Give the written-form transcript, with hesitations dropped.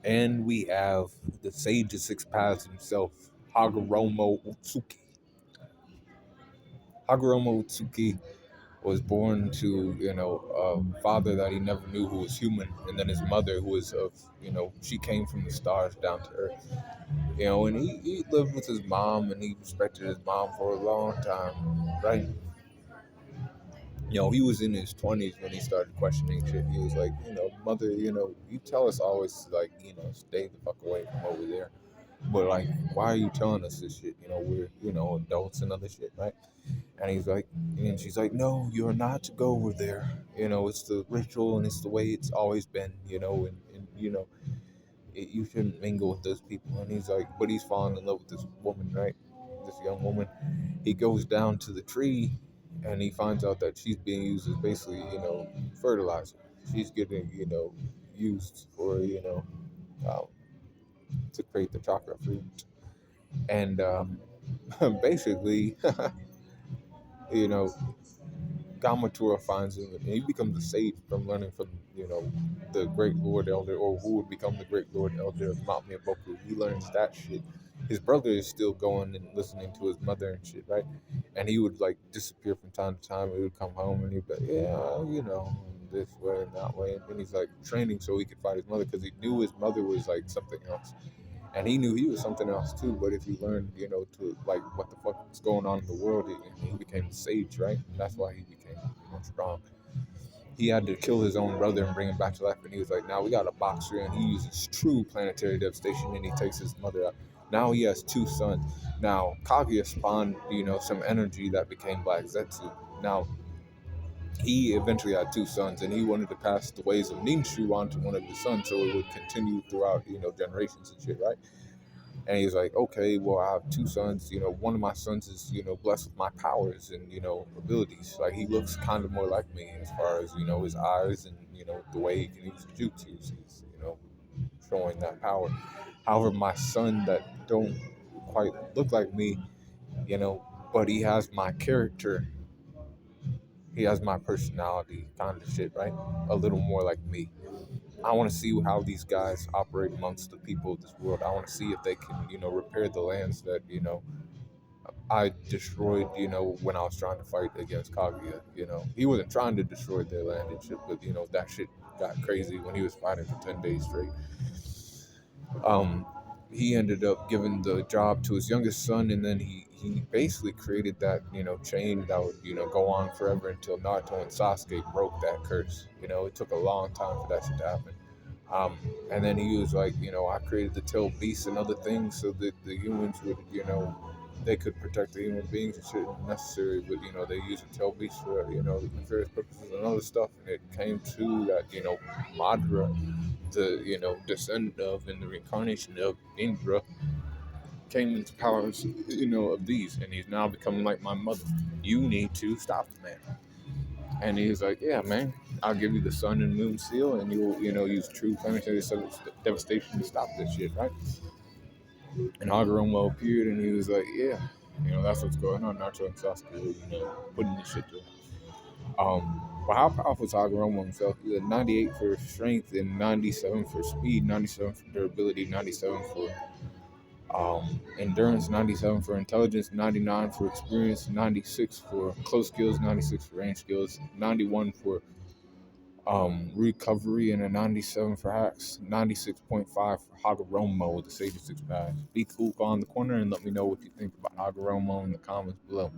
And we have the Sage of Six Paths himself, Hagoromo Utsuki. Hagoromo Utsuki was born to, a father that he never knew who was human, and then his mother who was she came from the stars down to earth. And he lived with his mom and he respected his mom for a long time, right? He was in his 20s when he started questioning shit. He was like, mother, you tell us always, like, stay the fuck away from over there. But, like, why are you telling us this shit? We're, adults and other shit, right? And he's like, and she's like, no, you're not to go over there. It's the ritual and it's the way it's always been, and you shouldn't mingle with those people. And he's like, but he's falling in love with this woman, right? This young woman. He goes down to the tree and he finds out that she's being used as basically, fertilizer. She's getting, used for, um, to create the chakra fruit. And basically, you know, Gamatura finds him, and he becomes a sage from learning from, the great Lord Elder, or who would become the great Lord Elder of Mount Miyaboku. He learns that shit. His brother is still going and listening to his mother and shit, right? And he would like disappear from time to time. He would come home and he'd be like, yeah, this way and that way. And then he's like training so he could find his mother because he knew his mother was like something else. And he knew he was something else too. But if he learned, to like what the fuck was going on in the world, he became a sage, right? And that's why he became strong. He had to kill his own brother and bring him back to life. And he was like, now we got a boxer, and he uses true planetary devastation, and he takes his mother out. Now he has two sons. Now Kaguya spawned, some energy that became Black Zetsu. Now he eventually had two sons, and he wanted to pass the ways of Ninshu on to one of his sons, so it would continue throughout, generations and shit, right? And he's like, okay, well, I have two sons. One of my sons is, blessed with my powers and, abilities. Like, he looks kind of more like me as far as, his eyes and, the way he can use jutsu. He's, showing that power. However, my son that don't quite look like me, you know, but he has my character. He has my personality kind of shit, right? A little more like me. I want to see how these guys operate amongst the people of this world. I want to see if they can, repair the lands that, I destroyed, when I was trying to fight against Kaguya. He wasn't trying to destroy their land and shit, but, that shit got crazy when he was fighting for 10 days straight. Um, he ended up giving the job to his youngest son, and then he basically created that, chain that would, go on forever until Naruto and Sasuke broke that curse. It took a long time for that shit to happen. Um, and then he was like, I created the tail beasts and other things so that the humans would, they could protect the human beings and shit necessary, but they use the tail beasts for, nefarious purposes and other stuff. And it came to that, Madara, the, descendant of and the reincarnation of Indra, came into powers, of these, and he's now becoming like my mother. You need to stop the man. And he was like, yeah, man, I'll give you the sun and moon seal, and you'll, use true planetary devastation to stop this shit, right? And Hagoromo appeared, and he was like, yeah, that's what's going on. Naruto and Sasuke, putting this shit to him. But how powerful is Hagoromo himself? He had 98 for strength and 97 for speed, 97 for durability, 97 for endurance, 97 for intelligence, 99 for experience, 96 for close skills, 96 for range skills, 91 for recovery, and a 97 for hacks, 96.5 for Hagoromo with the Sage of Six Paths. Be cool on the corner and let me know what you think about Hagoromo in the comments below.